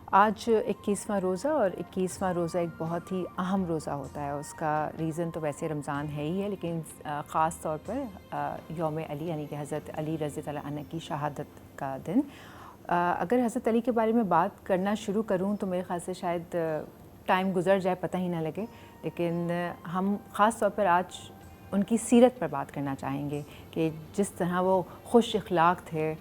آج 21واں روزہ اور 21واں روزہ ایک بہت ہی اہم روزہ ہوتا ہے. اس کا ریزن تو ویسے رمضان ہے ہی ہے، لیکن خاص طور پر یوم علی یعنی کہ حضرت علی رضی اللہ عنہ کی شہادت کا دن. اگر حضرت علی کے بارے میں بات کرنا شروع کروں تو میرے خیال سے شاید ٹائم گزر جائے، پتہ ہی نہ لگے. لیکن ہم خاص طور پر آج ان کی سیرت پر بات کرنا چاہیں گے کہ جس طرح وہ خوش اخلاق تھے،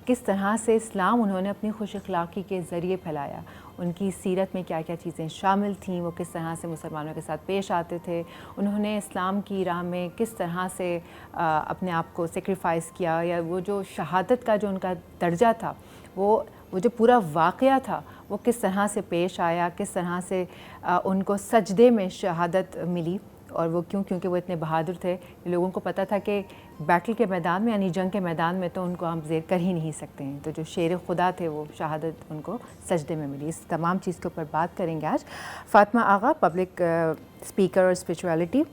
کس طرح سے اسلام انہوں نے اپنی خوش اخلاقی کے ذریعے پھیلایا، ان کی سیرت میں کیا کیا چیزیں شامل تھیں، وہ کس طرح سے مسلمانوں کے ساتھ پیش آتے تھے، انہوں نے اسلام کی راہ میں کس طرح سے اپنے آپ کو سیکریفائس کیا، یا وہ جو شہادت کا جو ان کا درجہ تھا، وہ جو پورا واقعہ تھا وہ کس طرح سے پیش آیا، کس طرح سے ان کو سجدے میں شہادت ملی. اور وہ کیونکہ وہ اتنے بہادر تھے، لوگوں کو پتہ تھا کہ بیٹل کے میدان میں یعنی جنگ کے میدان میں تو ان کو ہم زیر کر ہی نہیں سکتے ہیں. تو جو شیر خدا تھے وہ شہادت ان کو سجدے میں ملی. اس تمام چیز کے اوپر بات کریں گے آج. فاطمہ آغا، پبلک اسپیکر اور spirituality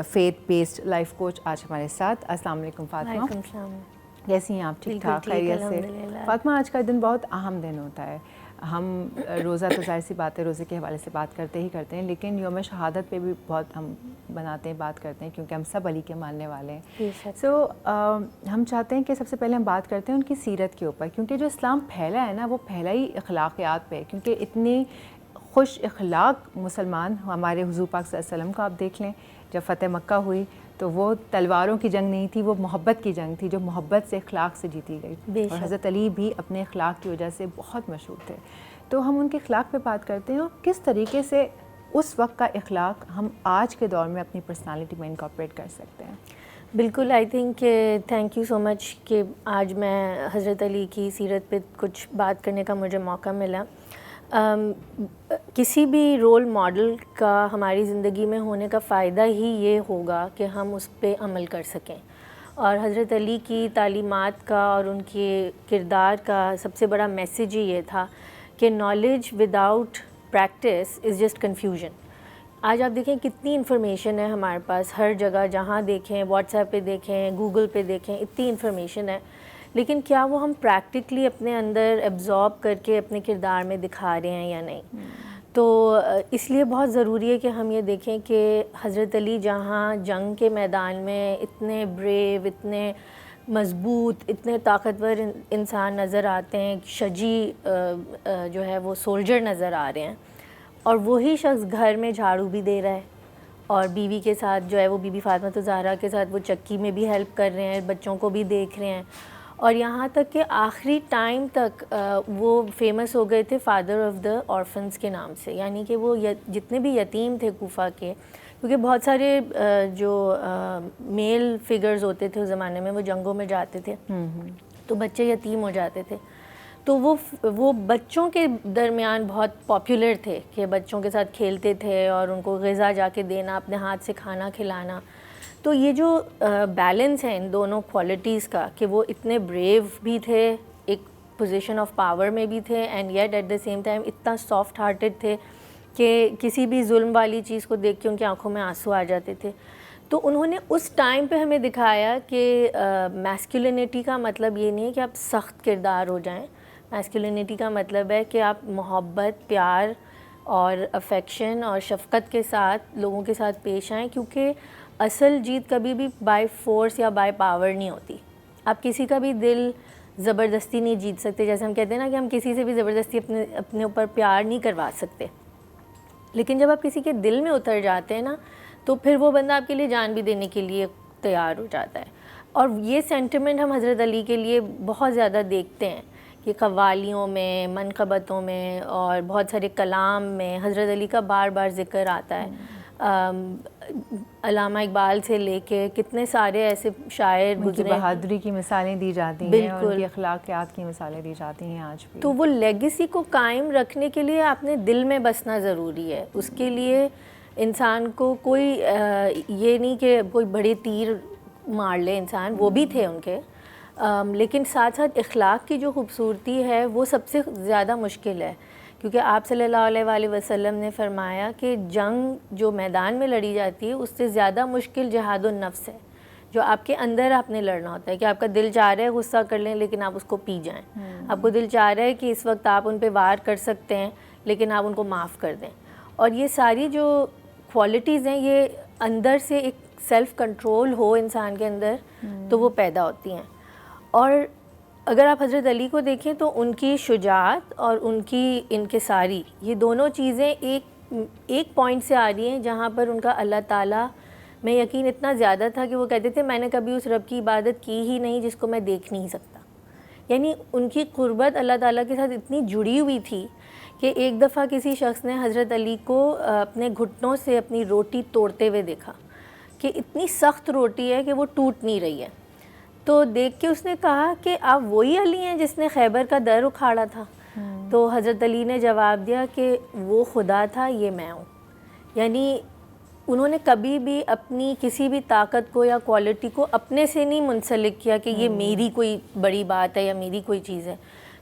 faith based life coach, آج ہمارے ساتھ. السلام علیکم فاطمہ. وعلیکم السلام. کیسی ہیں آپ؟ ٹھیک ٹھاک، خیریت سے؟ فاطمہ، آج کا دن بہت اہم دن ہوتا ہے. ہم روزہ تو ظاہر سی بات ہے، روزے کے حوالے سے بات کرتے ہی کرتے ہیں، لیکن یوم شہادت پہ بھی بہت ہم بناتے ہیں، بات کرتے ہیں، کیونکہ ہم سب علی کے ماننے والے ہیں. سو ہم چاہتے ہیں کہ سب سے پہلے ہم بات کرتے ہیں ان کی سیرت کے اوپر، کیونکہ جو اسلام پھیلا ہے نا، وہ پھیلا ہی اخلاقیات پہ، کیونکہ اتنی خوش اخلاق مسلمان ہمارے حضور پاک صلی اللہ علیہ وسلم کو آپ دیکھ لیں. جب فتح مکہ ہوئی تو وہ تلواروں کی جنگ نہیں تھی، وہ محبت کی جنگ تھی، جو محبت سے اخلاق سے جیتی گئی. اور حضرت علی بھی اپنے اخلاق کی وجہ سے بہت مشہور تھے. تو ہم ان کے اخلاق پہ بات کرتے ہیں اور کس طریقے سے اس وقت کا اخلاق ہم آج کے دور میں اپنی پرسنالٹی میں انکارپوریٹ کر سکتے ہیں. بالکل. آئی تھنک کہ تھینک یو سو مچ کہ آج میں حضرت علی کی سیرت پہ کچھ بات کرنے کا مجھے موقع ملا. کسی بھی رول ماڈل کا ہماری زندگی میں ہونے کا فائدہ ہی یہ ہوگا کہ ہم اس پہ عمل کر سکیں. اور حضرت علی کی تعلیمات کا اور ان کے کردار کا سب سے بڑا میسیج ہی یہ تھا کہ knowledge without practice is just confusion. آج آپ دیکھیں کتنی انفارمیشن ہے ہمارے پاس، ہر جگہ جہاں دیکھیں، واٹس ایپ پہ دیکھیں، گوگل پہ دیکھیں، اتنی انفارمیشن ہے، لیکن کیا وہ ہم پریکٹیکلی اپنے اندر ایبزارب کر کے اپنے کردار میں دکھا رہے ہیں یا نہیں؟ تو اس لیے بہت ضروری ہے کہ ہم یہ دیکھیں کہ حضرت علی جہاں جنگ کے میدان میں اتنے بریو، اتنے مضبوط، اتنے طاقتور انسان نظر آتے ہیں، شجی جو ہے وہ سولجر نظر آ رہے ہیں، اور وہی شخص گھر میں جھاڑو بھی دے رہا ہے اور بیوی کے ساتھ جو ہے وہ بی بی فاطمہ الزہرا کے ساتھ وہ چکی میں بھی ہیلپ کر رہے ہیں، بچوں کو بھی دیکھ رہے ہیں، اور یہاں تک کہ آخری ٹائم تک وہ فیمس ہو گئے تھے فادر آف دا آرفنس کے نام سے. یعنی کہ وہ جتنے بھی یتیم تھے کوفہ کے، کیونکہ بہت سارے جو میل فگرز ہوتے تھے اس زمانے میں وہ جنگوں میں جاتے تھے تو بچے یتیم ہو جاتے تھے، تو وہ بچوں کے درمیان بہت پاپولر تھے کہ بچوں کے ساتھ کھیلتے تھے اور ان کو غذا جا کے دینا، اپنے ہاتھ سے کھانا کھلانا. تو یہ جو بیلنس ہے ان دونوں کوالٹیز کا کہ وہ اتنے بریو بھی تھے، ایک پوزیشن آف پاور میں بھی تھے، and yet at the same time اتنا سافٹ ہارٹڈ تھے کہ کسی بھی ظلم والی چیز کو دیکھ کے ان کی آنکھوں میں آنسو آ جاتے تھے. تو انہوں نے اس ٹائم پہ ہمیں دکھایا کہ میسکولینٹی کا مطلب یہ نہیں ہے کہ آپ سخت کردار ہو جائیں. میسکولینٹی کا مطلب ہے کہ آپ محبت، پیار اور افیکشن اور شفقت کے ساتھ لوگوں کے ساتھ پیش آئیں، کیونکہ اصل جیت کبھی بھی بائی فورس یا بائی پاور نہیں ہوتی. آپ کسی کا بھی دل زبردستی نہیں جیت سکتے. جیسے ہم کہتے ہیں نا کہ ہم کسی سے بھی زبردستی اپنے اوپر پیار نہیں کروا سکتے، لیکن جب آپ کسی کے دل میں اتر جاتے ہیں نا تو پھر وہ بندہ آپ کے لیے جان بھی دینے کے لیے تیار ہو جاتا ہے. اور یہ سینٹیمنٹ ہم حضرت علی کے لیے بہت زیادہ دیکھتے ہیں کہ قوالیوں میں، منقبتوں میں اور بہت سارے کلام میں حضرت علی کا بار بار ذکر آتا ہے. علامہ اقبال سے لے کے کتنے سارے ایسے شاعر ان کی گزرے، بہادری کی مثالیں دی جاتی ہیں اور ان کی اخلاقیات کی مثالیں دی جاتی ہیں آج بھی. تو وہ لیگیسی کو قائم رکھنے کے لیے آپ نے دل میں بسنا ضروری ہے. اس کے لیے انسان کو کوئی یہ نہیں کہ کوئی بڑے تیر مار لے انسان، وہ بھی تھے ان کے، لیکن ساتھ ساتھ اخلاق کی جو خوبصورتی ہے وہ سب سے زیادہ مشکل ہے. کیونکہ آپ صلی اللہ علیہ وآلہ وسلم نے فرمایا کہ جنگ جو میدان میں لڑی جاتی ہے اس سے زیادہ مشکل جہاد النفس ہے. جو آپ کے اندر آپ نے لڑنا ہوتا ہے کہ آپ کا دل چاہ رہا ہے غصہ کر لیں لیکن آپ اس کو پی جائیں، آپ کو دل چاہ رہا ہے کہ اس وقت آپ ان پہ وار کر سکتے ہیں لیکن آپ ان کو معاف کر دیں. اور یہ ساری جو کوالٹیز ہیں یہ اندر سے ایک سیلف کنٹرول ہو انسان کے اندر تو وہ پیدا ہوتی ہیں. اور اگر آپ حضرت علی کو دیکھیں تو ان کی شجاعت اور ان کی انکساری یہ دونوں چیزیں ایک پوائنٹ سے آ رہی ہیں جہاں پر ان کا اللہ تعالیٰ میں یقین اتنا زیادہ تھا کہ وہ کہتے تھے میں نے کبھی اس رب کی عبادت کی ہی نہیں جس کو میں دیکھ نہیں سکتا. یعنی ان کی قربت اللہ تعالیٰ کے ساتھ اتنی جڑی ہوئی تھی کہ ایک دفعہ کسی شخص نے حضرت علی کو اپنے گھٹنوں سے اپنی روٹی توڑتے ہوئے دیکھا کہ اتنی سخت روٹی ہے کہ وہ ٹوٹ نہیں رہی ہے. تو دیکھ کے اس نے کہا کہ آپ وہی علی ہیں جس نے خیبر کا در اکھاڑا تھا؟ تو حضرت علی نے جواب دیا کہ وہ خدا تھا، یہ میں ہوں. یعنی انہوں نے کبھی بھی اپنی کسی بھی طاقت کو یا کوالٹی کو اپنے سے نہیں منسلک کیا کہ یہ میری کوئی بڑی بات ہے یا میری کوئی چیز ہے.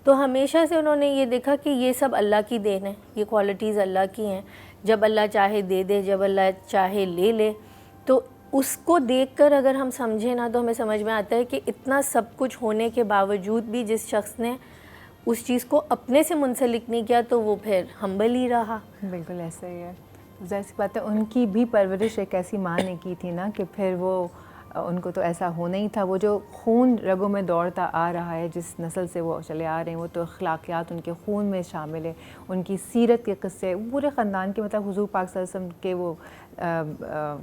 تو ہمیشہ سے انہوں نے یہ دیکھا کہ یہ سب اللہ کی دین ہے، یہ کوالٹیز اللہ کی ہیں، جب اللہ چاہے دے دے، جب اللہ چاہے لے لے. تو اس کو دیکھ کر اگر ہم سمجھیں نا تو ہمیں سمجھ میں آتا ہے کہ اتنا سب کچھ ہونے کے باوجود بھی جس شخص نے اس چیز کو اپنے سے منسلک نہیں کیا تو وہ پھر ہمبل ہی رہا. بالکل ایسا ہی ہے. ظاہر سی بات ہے ان کی بھی پرورش ایک ایسی ماں نے کی تھی نا کہ پھر وہ ان کو تو ایسا ہونا ہی تھا. وہ جو خون رگوں میں دوڑتا آ رہا ہے، جس نسل سے وہ چلے آ رہے ہیں، وہ تو اخلاقیات ان کے خون میں شامل ہے. ان کی سیرت کے قصے پورے خاندان کے، مطلب حضور پاک صلی اللہ علیہ وسلم کے وہ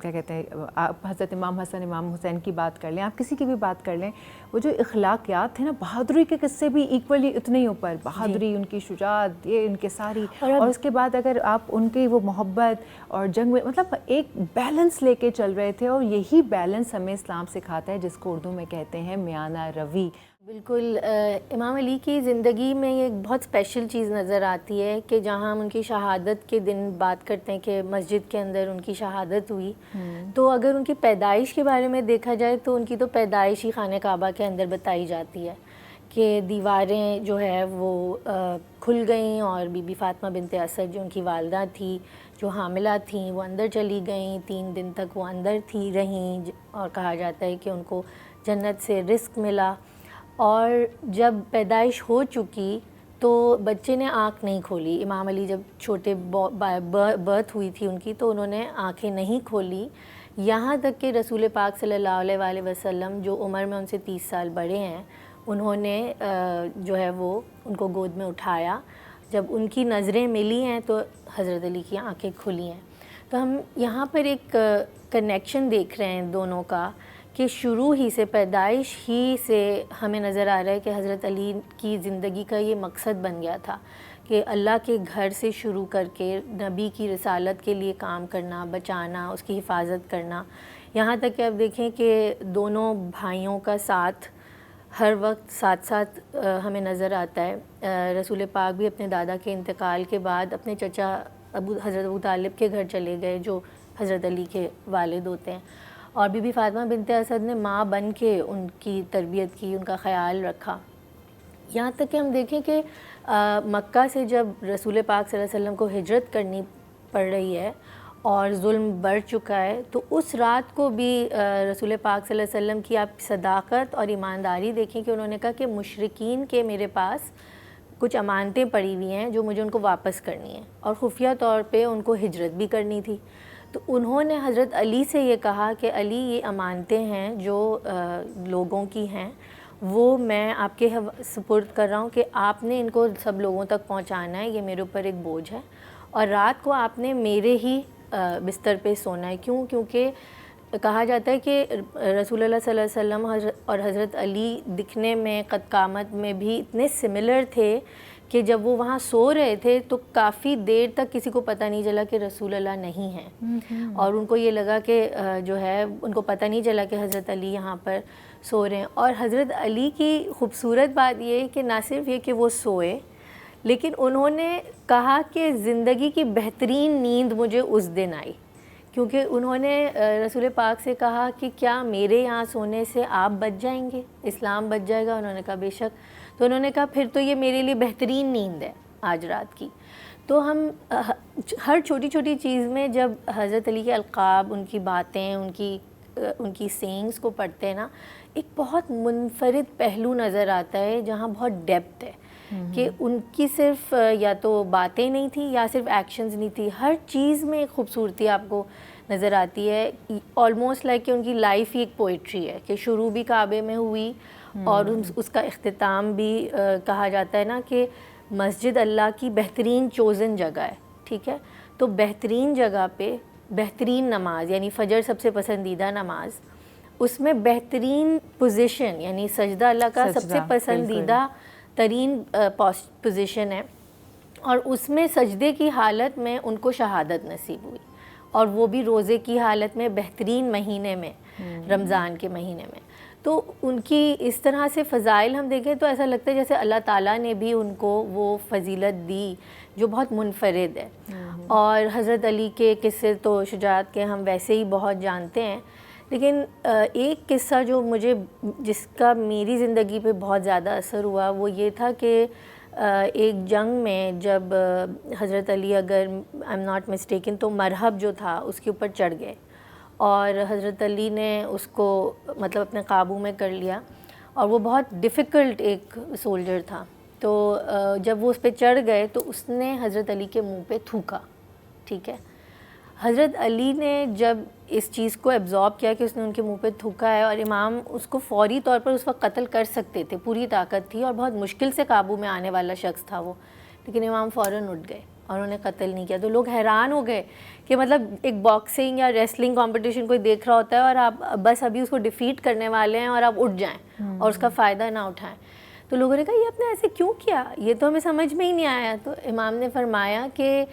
کیا کہتے ہیں، آپ حضرت امام حسن امام حسین کی بات کر لیں، آپ کسی کی بھی بات کر لیں، وہ جو اخلاقیات تھے نا، بہادری کے قصے بھی ایکولی اتنے ہی اوپر. بہادری، ان کی شجاعت، یہ ان کے ساری. اور اس کے بعد اگر آپ ان کی وہ محبت اور جنگ میں مطلب ایک بیلنس لے کے چل رہے تھے. اور یہی بیلنس ہمیں اسلام سکھاتا ہے، جس کو اردو میں کہتے ہیں میانہ روی. بالکل. امام علی کی زندگی میں یہ ایک بہت اسپیشل چیز نظر آتی ہے کہ جہاں ہم ان کی شہادت کے دن بات کرتے ہیں کہ مسجد کے اندر ان کی شہادت ہوئی، تو اگر ان کی پیدائش کے بارے میں دیکھا جائے تو ان کی تو پیدائش ہی خانہ کعبہ کے اندر بتائی جاتی ہے کہ دیواریں جو ہے وہ کھل گئیں اور بی بی فاطمہ بنت اسد جو ان کی والدہ تھی، جو حاملہ تھیں، وہ اندر چلی گئیں. 3 دن تک وہ اندر رہیں اور کہا جاتا ہے کہ ان کو جنت سے رزق ملا. اور جب پیدائش ہو چکی تو بچے نے آنکھ نہیں کھولی. امام علی جب چھوٹے برتھ ہوئی تھی ان کی تو انہوں نے آنکھیں نہیں کھولی، یہاں تک کہ رسول پاک صلی اللہ علیہ وآلہ وسلم جو عمر میں ان سے 30 سال بڑے ہیں، انہوں نے جو ہے وہ ان کو گود میں اٹھایا. جب ان کی نظریں ملی ہیں تو حضرت علی کی آنکھیں کھلی ہیں. تو ہم یہاں پر ایک کنیکشن دیکھ رہے ہیں دونوں کا کہ شروع ہی سے، پیدائش ہی سے ہمیں نظر آ رہا ہے کہ حضرت علی کی زندگی کا یہ مقصد بن گیا تھا کہ اللہ کے گھر سے شروع کر کے نبی کی رسالت کے لیے کام کرنا، بچانا، اس کی حفاظت کرنا. یہاں تک کہ اب دیکھیں کہ دونوں بھائیوں کا ساتھ ہر وقت ساتھ ہمیں نظر آتا ہے. رسول پاک بھی اپنے دادا کے انتقال کے بعد اپنے چچا حضرت ابو طالب کے گھر چلے گئے جو حضرت علی کے والد ہوتے ہیں، اور بی بی فاطمہ بنت اسد نے ماں بن کے ان کی تربیت کی، ان کا خیال رکھا. یہاں تک کہ ہم دیکھیں کہ مکہ سے جب رسول پاک صلی اللہ علیہ وسلم کو ہجرت کرنی پڑ رہی ہے اور ظلم بڑھ چکا ہے، تو اس رات کو بھی رسول پاک صلی اللہ علیہ وسلم کی آپ صداقت اور ایمانداری دیکھیں کہ انہوں نے کہا کہ مشرکین کے میرے پاس کچھ امانتیں پڑی ہوئی ہیں جو مجھے ان کو واپس کرنی ہیں، اور خفیہ طور پہ ان کو ہجرت بھی کرنی تھی. تو انہوں نے حضرت علی سے یہ کہا کہ علی، یہ امانتیں ہیں جو لوگوں کی ہیں، وہ میں آپ کے سپرد کر رہا ہوں کہ آپ نے ان کو سب لوگوں تک پہنچانا ہے، یہ میرے اوپر ایک بوجھ ہے، اور رات کو آپ نے میرے ہی بستر پہ سونا ہے. کیونکہ کہا جاتا ہے کہ رسول اللہ صلی اللہ علیہ وسلم اور حضرت علی دکھنے میں، قد قامت میں بھی اتنے سملر تھے کہ جب وہ وہاں سو رہے تھے تو کافی دیر تک کسی کو پتہ نہیں چلا کہ رسول اللہ نہیں ہیں، اور ان کو یہ لگا کہ جو ہے ان کو پتہ نہیں چلا کہ حضرت علی یہاں پر سو رہے ہیں. اور حضرت علی کی خوبصورت بات یہ ہے کہ نہ صرف یہ کہ وہ سوئے، لیکن انہوں نے کہا کہ زندگی کی بہترین نیند مجھے اس دن آئی، کیونکہ انہوں نے رسول پاک سے کہا کہ کیا میرے یہاں سونے سے آپ بچ جائیں گے، اسلام بچ جائے گا؟ انہوں نے کہا بے شک. تو انہوں نے کہا پھر تو یہ میرے لیے بہترین نیند ہے آج رات کی. تو ہم ہر چھوٹی چھوٹی چیز میں جب حضرت علی کے القاب، ان کی باتیں، ان کی ان کی سینگس کو پڑھتے ہیں نا، ایک بہت منفرد پہلو نظر آتا ہے جہاں بہت ڈیپتھ ہے کہ ان کی صرف یا تو باتیں نہیں تھیں یا صرف ایکشنز نہیں تھی، ہر چیز میں ایک خوبصورتی آپ کو نظر آتی ہے. آلموسٹ لائک کہ ان کی لائف ہی ایک پوئٹری ہے کہ شروع بھی کعبے میں ہوئی اور اس کا اختتام بھی کہا جاتا ہے نا کہ مسجد اللہ کی بہترین چوزن جگہ ہے. ٹھیک ہے، تو بہترین جگہ پہ بہترین نماز یعنی فجر سب سے پسندیدہ نماز، اس میں بہترین پوزیشن یعنی سجدہ اللہ کا سب سے پسندیدہ ترین پوزیشن ہے، اور اس میں سجدے کی حالت میں ان کو شہادت نصیب ہوئی، اور وہ بھی روزے کی حالت میں بہترین مہینے میں، رمضان کے مہینے میں. تو ان کی اس طرح سے فضائل ہم دیکھیں تو ایسا لگتا ہے جیسے اللہ تعالیٰ نے بھی ان کو وہ فضیلت دی جو بہت منفرد ہے. اور حضرت علی کے قصے تو شجاعت کے ہم ویسے ہی بہت جانتے ہیں، لیکن ایک قصہ جو مجھے جس کا میری زندگی پہ بہت زیادہ اثر ہوا وہ یہ تھا کہ ایک جنگ میں جب حضرت علی، اگر آئی ایم ناٹ مسٹیکن، تو مرہب جو تھا اس کے اوپر چڑھ گئے اور حضرت علی نے اس کو مطلب اپنے قابو میں کر لیا، اور وہ بہت ڈیفیکلٹ ایک سولجر تھا. تو جب وہ اس پہ چڑھ گئے تو اس نے حضرت علی کے منہ پہ تھوکا. ٹھیک ہے، حضرت علی نے جب اس چیز کو ایبزارب کیا کہ اس نے ان کے منہ پہ تھوکا ہے، اور امام اس کو فوری طور پر اس وقت قتل کر سکتے تھے، پوری طاقت تھی اور بہت مشکل سے قابو میں آنے والا شخص تھا وہ، لیکن امام فوراً اٹھ گئے اور انہیں قتل نہیں کیا. تو لوگ حیران ہو گئے کہ مطلب ایک باکسنگ یا ریسلنگ کمپٹیشن کوئی دیکھ رہا ہوتا ہے اور آپ بس ابھی اس کو ڈیفیٹ کرنے والے ہیں اور آپ اٹھ جائیں اور اس کا فائدہ نہ اٹھائیں. تو لوگوں نے کہا یہ آپ نے ایسے کیوں کیا، یہ تو ہمیں سمجھ میں ہی نہیں آیا. تو امام نے فرمایا کہ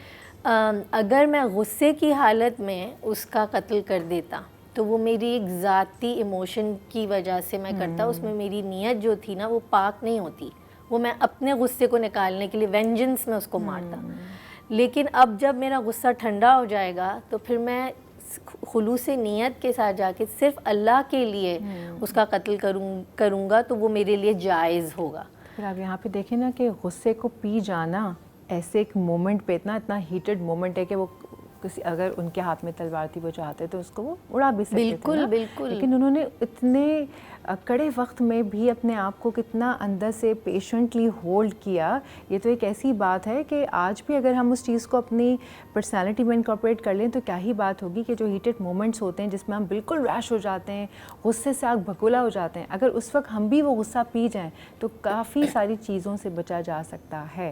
اگر میں غصے کی حالت میں اس کا قتل کر دیتا تو وہ میری ایک ذاتی ایموشن کی وجہ سے میں کرتا، اس میں میری نیت جو تھی نا وہ پاک نہیں ہوتی، وہ میں اپنے غصے کو نکالنے کے لیے وینجنس میں اس کو مارتا. لیکن اب جب میرا غصہ ٹھنڈا ہو جائے گا تو پھر میں خلوص نیت کے ساتھ جا کے صرف اللہ کے لیے اس کا قتل کروں گا تو وہ میرے لیے جائز ہوگا. پھر آپ یہاں پہ دیکھیں نا کہ غصے کو پی جانا ایسے ایک مومنٹ پہ اتنا ہیٹڈ مومنٹ ہے کہ وہ کسی اگر ان کے ہاتھ میں تلوار تھی وہ چاہتے تو اس کو وہ اڑا بھی سکتے تھے. بالکل بالکل. لیکن انہوں نے اتنے کڑے وقت میں بھی اپنے آپ کو کتنا اندر سے پیشنٹلی ہولڈ کیا. یہ تو ایک ایسی بات ہے کہ آج بھی اگر ہم اس چیز کو اپنی پرسنالٹی میں انکارپوریٹ کر لیں تو کیا ہی بات ہوگی کہ جو ہیٹڈ مومنٹس ہوتے ہیں جس میں ہم بالکل ریش ہو جاتے ہیں، غصے سے آگ بھگولا ہو جاتے ہیں، اگر اس وقت ہم بھی وہ غصہ پی جائیں تو کافی ساری چیزوں سے بچا جا سکتا ہے.